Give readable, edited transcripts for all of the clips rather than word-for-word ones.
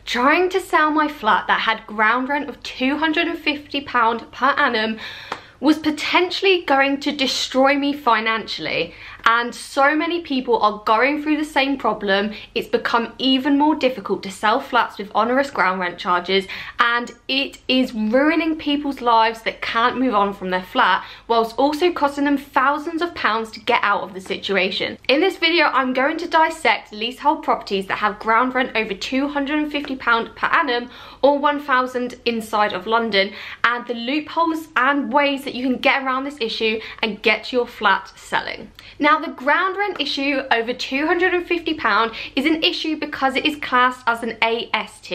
trying to sell my flat that had ground rent of £250 per annum was potentially going to destroy me financially. And so many people are going through the same problem. It's become even more difficult to sell flats with onerous ground rent charges, and it is ruining people's lives that can't move on from their flat, whilst also costing them thousands of pounds to get out of the situation. In this video, I'm going to dissect leasehold properties that have ground rent over £250 per annum or 1,000 inside of London, and the loopholes and ways that you can get around this issue and get your flat selling. Now, the ground rent issue over £250 is an issue because it is classed as an AST.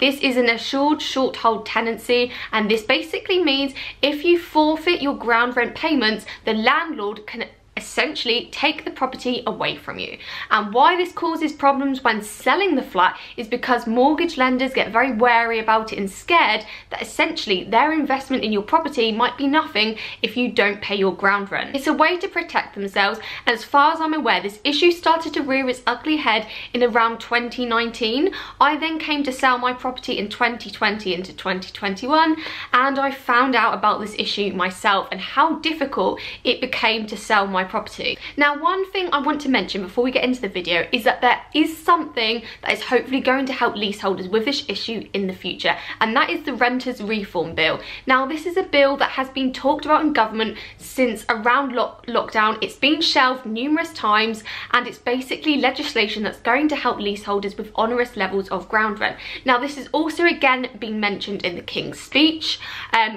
This is an assured short hold tenancy, and this basically means if you forfeit your ground rent payments, the landlord can essentially take the property away from you. And why this causes problems when selling the flat is because mortgage lenders get very wary about it and scared that essentially their investment in your property might be nothing if you don't pay your ground rent. It's a way to protect themselves, and as far as I'm aware, this issue started to rear its ugly head in around 2019. I then came to sell my property in 2020 into 2021, and I found out about this issue myself and how difficult it became to sell my property. Now, one thing I want to mention before we get into the video is that there is something that is hopefully going to help leaseholders with this issue in the future, and that is the Renters Reform Bill. Now, this is a bill that has been talked about in government since around lockdown. It's been shelved numerous times, and it's basically legislation that's going to help leaseholders with onerous levels of ground rent. Now, this is also again being mentioned in the King's Speech,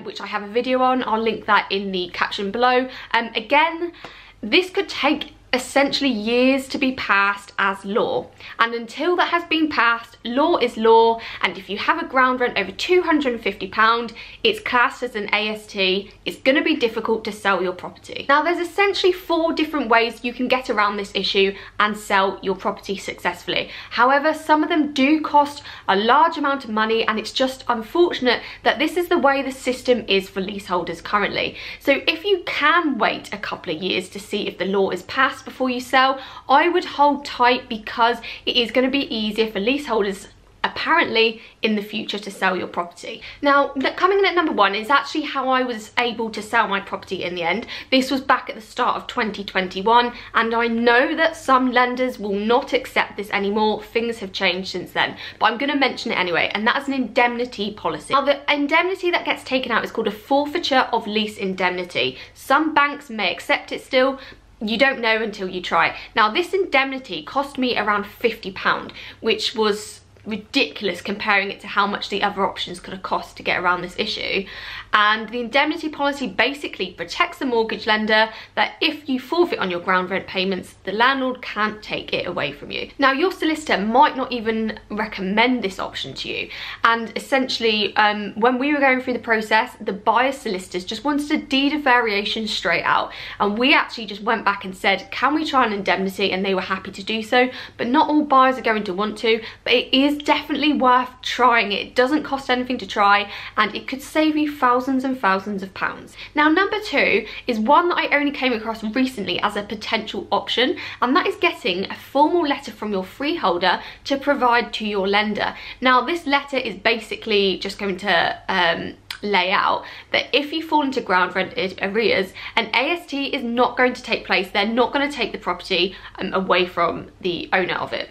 which I have a video on. I'll link that in the caption below. Again, this could take essentially years to be passed as law, and until that has been passed, law is law, and if you have a ground rent over £250, it's classed as an AST. It's going to be difficult to sell your property. Now, there's essentially 4 different ways you can get around this issue and sell your property successfully. However, some of them do cost a large amount of money, and it's just unfortunate that this is the way the system is for leaseholders currently. So if you can wait a couple of years to see if the law is passed before you sell, I would hold tight, because it is going to be easier for leaseholders apparently in the future to sell your property. Now, coming in at number 1 is actually how I was able to sell my property in the end. This was back at the start of 2021, and I know that some lenders will not accept this anymore. Things have changed since then, but I'm going to mention it anyway, and that's an indemnity policy. Now, the indemnity that gets taken out is called a forfeiture of lease indemnity. Some banks may accept it still. You don't know until you try. Now, this indemnity cost me around £50, which was ridiculous comparing it to how much the other options could have cost to get around this issue. And the indemnity policy basically protects the mortgage lender that if you forfeit on your ground rent payments, the landlord can't take it away from you. Now, your solicitor might not even recommend this option to you, and essentially when we were going through the process, the buyer's solicitors just wanted a deed of variation straight out, and we actually just went back and said, can we try an indemnity, and they were happy to do so. But not all buyers are going to want to, but it is definitely worth trying. It doesn't cost anything to try, and it could save you thousands and thousands of pounds. Now, number 2 is one that I only came across recently as a potential option, and that is getting a formal letter from your freeholder to provide to your lender. Now, this letter is basically just going to lay out that if you fall into ground rent arrears, an AST is not going to take place. They're not going to take the property away from the owner of it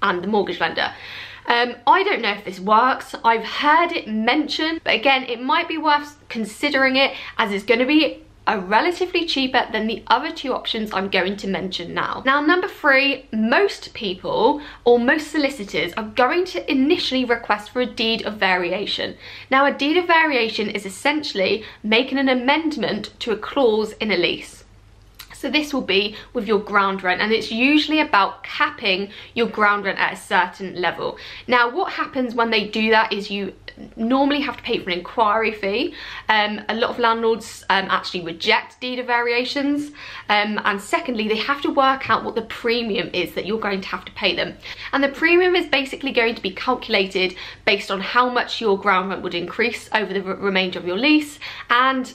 and the mortgage lender. I don't know if this works. I've heard it mentioned, but again, it might be worth considering it, as it's going to be relatively cheaper than the other 2 options I'm going to mention now. Now, number 3, most people or most solicitors are going to initially request for a deed of variation. Now, a deed of variation is essentially making an amendment to a clause in a lease. So this will be with your ground rent, and it's usually about capping your ground rent at a certain level. Now, what happens when they do that is you normally have to pay for an inquiry fee. A lot of landlords actually reject deed of variations, and secondly, they have to work out what the premium is that you're going to have to pay them. And the premium is basically going to be calculated based on how much your ground rent would increase over the remainder of your lease, and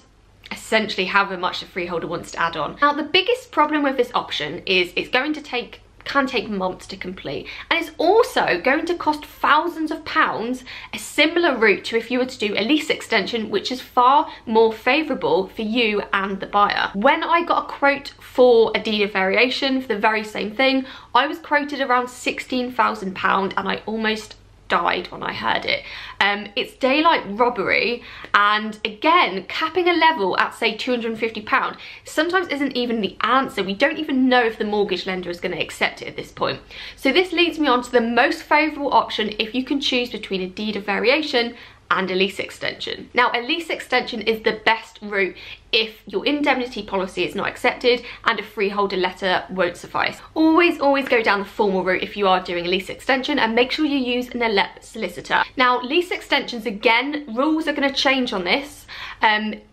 essentially however much the freeholder wants to add on. Now, the biggest problem with this option is it's going to take can take months to complete, and it's also going to cost thousands of pounds, a similar route to if you were to do a lease extension, which is far more favourable for you and the buyer. When I got a quote for a deed of variation for the very same thing, I was quoted around £16,000 and I almost died when I heard it. It's daylight robbery, and again, capping a level at say £250 sometimes isn't even the answer. We don't even know if the mortgage lender is going to accept it at this point. So this leads me on to the most favourable option if you can choose between a deed of variation and a lease extension. Now, a lease extension is the best route if your indemnity policy is not accepted and a freeholder letter won't suffice. Always go down the formal route if you are doing a lease extension, and make sure you use an elect solicitor. Now, lease extensions, again, rules are going to change on this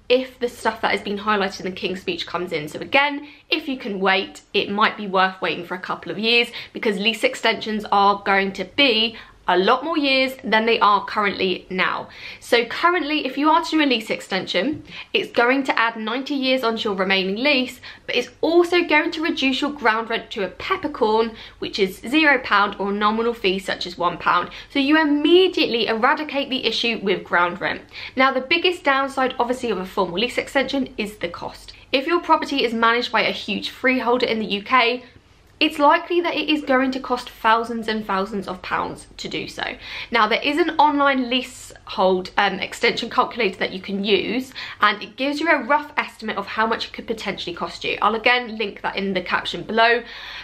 if the stuff that has been highlighted in the King's Speech comes in. So again, if you can wait, it might be worth waiting for a couple of years, because lease extensions are going to be a lot more years than they are currently now. So currently, if you are to do a lease extension, it's going to add 90 years onto your remaining lease, but it's also going to reduce your ground rent to a peppercorn, which is £0 or a nominal fee such as £1. So you immediately eradicate the issue with ground rent. Now, the biggest downside, obviously, of a formal lease extension is the cost. If your property is managed by a huge freeholder in the UK, it's likely that it is going to cost thousands and thousands of pounds to do so. Now, there is an online leasehold extension calculator that you can use, and it gives you a rough estimate of how much it could potentially cost you. I'll again link that in the caption below,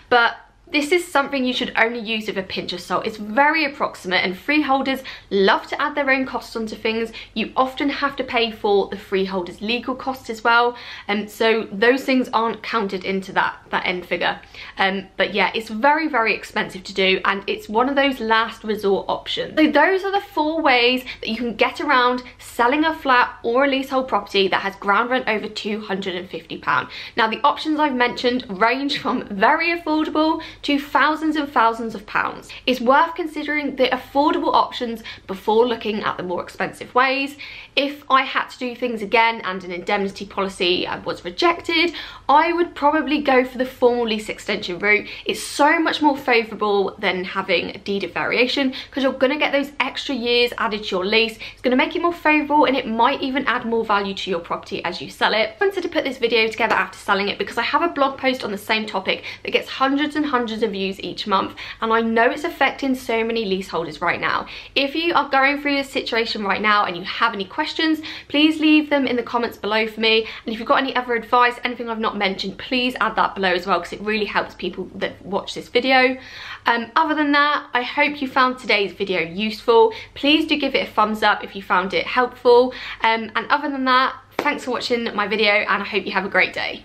but this is something you should only use with a pinch of salt. It's very approximate, and freeholders love to add their own costs onto things. You often have to pay for the freeholder's legal costs as well, and so those things aren't counted into that end figure. But yeah, it's very expensive to do, and it's one of those last resort options. So those are the 4 ways that you can get around selling a flat or a leasehold property that has ground rent over £250. Now, the options I've mentioned range from very affordable to thousands and thousands of pounds. It's worth considering the affordable options before looking at the more expensive ways. If I had to do things again and an indemnity policy was rejected, I would probably go for the formal lease extension route. It's so much more favourable than having a deed of variation, because you're going to get those extra years added to your lease. It's going to make it more favourable, and it might even add more value to your property as you sell it. I wanted to put this video together after selling it because I have a blog post on the same topic that gets hundreds and hundreds of views each month, and I know it's affecting so many leaseholders right now. If you are going through this situation right now and you have any questions, please leave them in the comments below for me, and if you've got any other advice, anything I've not mentioned, please add that below as well, because it really helps people that watch this video. Other than that, I hope you found today's video useful. Please do give it a thumbs up if you found it helpful, and other than that, thanks for watching my video, and I hope you have a great day.